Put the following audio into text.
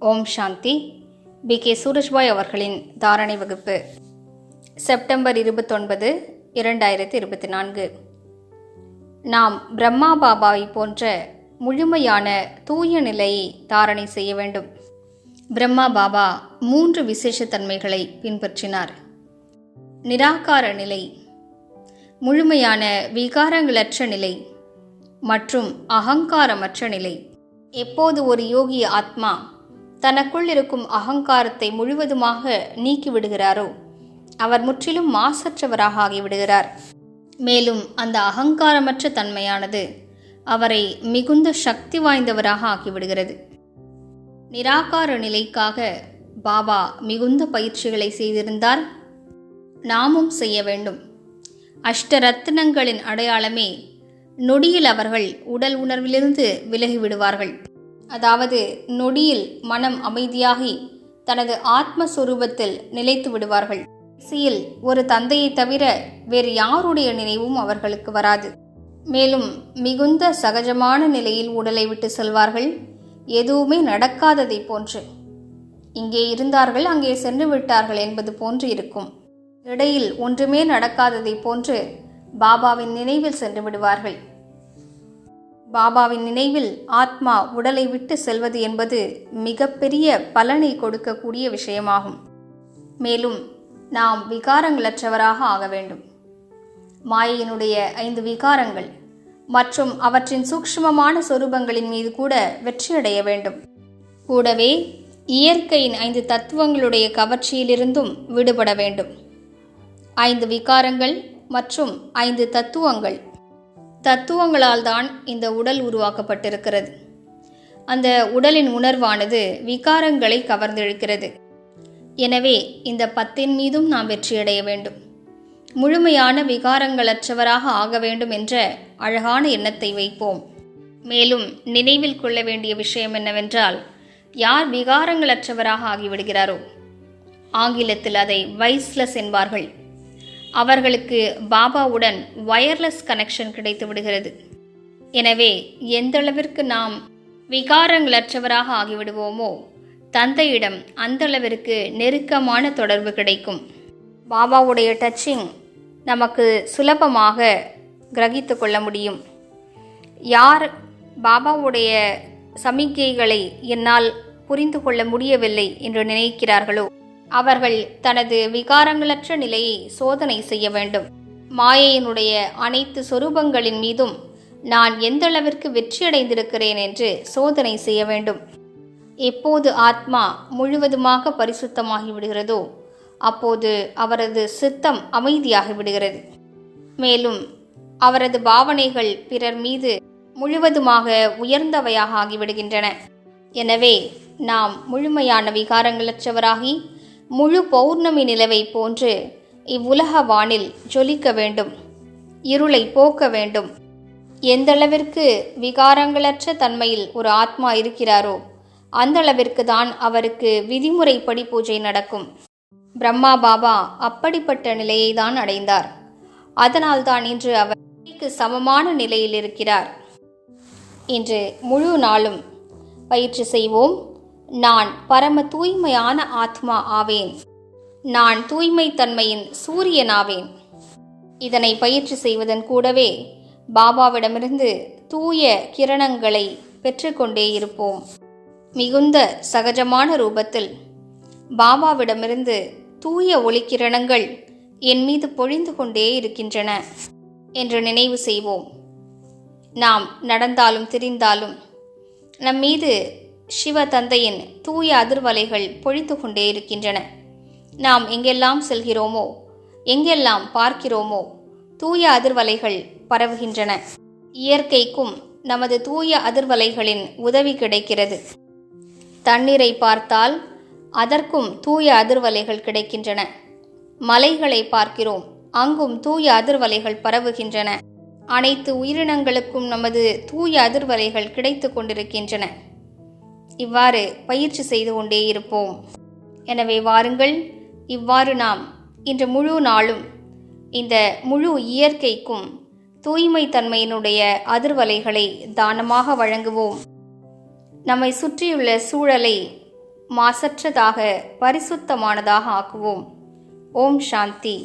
ஓம் சாந்தி. B K. Surajbhai அவர்களின் தாரணை வகுப்பு செப்டம்பர் 29, 2024. நாம் பிரம்மா பாபாவை போன்ற முழுமையான தூய நிலையை தாரணை செய்ய வேண்டும். பிரம்மா பாபா 3 விசேஷத்தன்மைகளை பின்பற்றினார். நிராகார நிலை, முழுமையான விகாரங்களற்ற நிலை மற்றும் அகங்காரமற்ற நிலை. எப்போது ஒரு யோகி ஆத்மா தனக்குள் இருக்கும் அகங்காரத்தை முழுவதுமாக நீக்கிவிடுகிறாரோ அவர் முற்றிலும் மாசற்றவராக ஆகிவிடுகிறார். மேலும் அந்த அகங்காரமற்ற தன்மையானது அவரை மிகுந்த சக்தி வாய்ந்தவராக ஆக்கிவிடுகிறது. நிராகார நிலைக்காக பாபா மிகுந்த பயிற்சிகளை செய்திருந்தார். நாமும் செய்ய வேண்டும். அஷ்டரத்தினங்களின் அடையாளமே நொடியில் அவர்கள் உடல் உணர்விலிருந்து விலகிவிடுவார்கள். அதாவது நொடியில் மனம் அமைதியாகி தனது ஆத்மஸ்வரூபத்தில் நிலைத்து விடுவார்கள். கடைசியில் ஒரு தந்தையை தவிர வேறு யாருடைய நினைவும் அவர்களுக்கு வராது. மேலும் மிகுந்த சகஜமான நிலையில் உடலை விட்டு செல்வார்கள். எதுவுமே நடக்காததை போன்று, இங்கே இருந்தார்கள் அங்கே சென்று விட்டார்கள் என்பது போன்று இருக்கும். இடையில் ஒன்றுமே நடக்காததை போன்று பாபாவின் நினைவில் சென்று விடுவார்கள். பாபாவின் நினைவில் ஆத்மா உடலை விட்டு செல்வது என்பது மிகப்பெரிய பலனை கொடுக்கக்கூடிய விஷயமாகும். மேலும் நாம் விகாரங்களற்றவராக ஆக வேண்டும். மாயையினுடைய 5 விகாரங்கள் மற்றும் அவற்றின் சூக்ஷ்மமான சொரூபங்களின் மீது கூட வெற்றியடைய வேண்டும். கூடவே இயற்கையின் 5 தத்துவங்களுடைய கவர்ச்சியிலிருந்தும் விடுபட வேண்டும். 5 விகாரங்கள் மற்றும் 5 தத்துவங்களால் தான் இந்த உடல் உருவாக்கப்பட்டிருக்கிறது. அந்த உடலின் உணர்வானது விகாரங்களை கவர்ந்திழுக்கிறது. எனவே இந்த 10 மீதும் நாம் வெற்றியடைய வேண்டும். முழுமையான விகாரங்களற்றவராக ஆக வேண்டும் என்ற அழகான எண்ணத்தை வைப்போம். மேலும் நினைவில் கொள்ள வேண்டிய விஷயம் என்னவென்றால், யார் விகாரங்களற்றவராக ஆகிவிடுகிறாரோ, ஆங்கிலத்தில் அதை வைஸ்லெஸ் என்பார்கள், அவர்களுக்கு பாபாவுடன் வயர்லெஸ் கனெக்ஷன் கிடைத்து விடுகிறது. எனவே எந்தளவிற்கு நாம் விகாரங்களற்றவராக ஆகிவிடுவோமோ தந்தையிடம் அந்தளவிற்கு நெருக்கமான தொடர்பு கிடைக்கும். பாபாவுடைய டச்சிங் நமக்கு சுலபமாக கிரகித்து கொள்ள முடியும். யார் பாபாவுடைய சமிக்கைகளை என்னால் புரிந்து கொள்ள முடியவில்லை என்று நினைக்கிறார்களோ அவர்கள் தனது விகாரங்களற்ற நிலையை சோதனை செய்ய வேண்டும். மாயையினுடைய அனைத்து சொரூபங்களின் மீதும் நான் எந்தளவிற்கு வெற்றியடைந்திருக்கிறேன் என்று சோதனை செய்ய வேண்டும். எப்போது ஆத்மா முழுவதுமாக பரிசுத்தமாகி விடுகிறதோ அப்போது அவரது சித்தம் அமைதியாகி விடுகிறது. மேலும் அவரது பாவனைகள் பிறர் மீது முழுவதுமாக உயர்ந்தவையாக ஆகிவிடுகின்றன. எனவே நாம் முழுமையான விகாரங்களற்றவராகி முழு பௌர்ணமி நிலவை போன்று இவ்வுலக வானில் ஜொலிக்க வேண்டும். இருளை போக்க வேண்டும். எந்தளவிற்கு விகாரங்களற்ற தன்மையில் ஒரு ஆத்மா இருக்கிறாரோ அந்தளவிற்கு தான் அவருக்கு விதிமுறைப்படி பூஜை நடக்கும். பிரம்மா பாபா அப்படிப்பட்ட நிலையை தான் அடைந்தார். அதனால்தான் இன்று அவர் சமமான நிலையில் இருக்கிறார். இன்று முழு நாளும் பயிற்சி செய்வோம். நான் பரம தூய்மையான ஆத்மா ஆவேன். நான் தூய்மை தன்மையின் சூரியனாவேன். இதனை பயிற்சி செய்வதன் கூடவே பாபாவிடமிருந்து தூய கிரணங்களை பெற்றுக்கொண்டே இருப்போம். மிகுந்த சகஜமான ரூபத்தில் பாபாவிடமிருந்து தூய ஒளிக்கிரணங்கள் என் மீது பொழிந்து கொண்டே இருக்கின்றன என்று நினைவு செய்வோம். நாம் நடந்தாலும் திரிந்தாலும் நம் மீது சிவ தந்தையின் தூய அதிர்வலைகள் பொழிந்து கொண்டே இருக்கின்றன. நாம் எங்கெல்லாம் செல்கிறோமோ, எங்கெல்லாம் பார்க்கிறோமோ தூய அதிர்வலைகள் பரவுகின்றன. இயற்கைக்கும் நமது தூய அதிர்வலைகளின் உதவி கிடைக்கிறது. தண்ணீரை பார்த்தால் அதற்கும் தூய அதிர்வலைகள் கிடைக்கின்றன. மலைகளை பார்க்கிறோம், அங்கும் தூய அதிர்வலைகள் பரவுகின்றன. அனைத்து உயிரினங்களுக்கும் நமது தூய அதிர்வலைகள் கிடைத்து கொண்டிருக்கின்றன. இவ்வாறு பயிற்சி செய்து கொண்டே இருப்போம். எனவே வாருங்கள், இவ்வாறு நாம் இன்று முழு நாளும் இந்த முழு இயற்கைக்கும் தூய்மை தன்மையினுடைய அதிர்வலைகளை தானமாக வழங்குவோம். நம்மை சுற்றியுள்ள சூழலை மாசற்றதாக பரிசுத்தமானதாக ஆக்குவோம். ஓம் சாந்தி.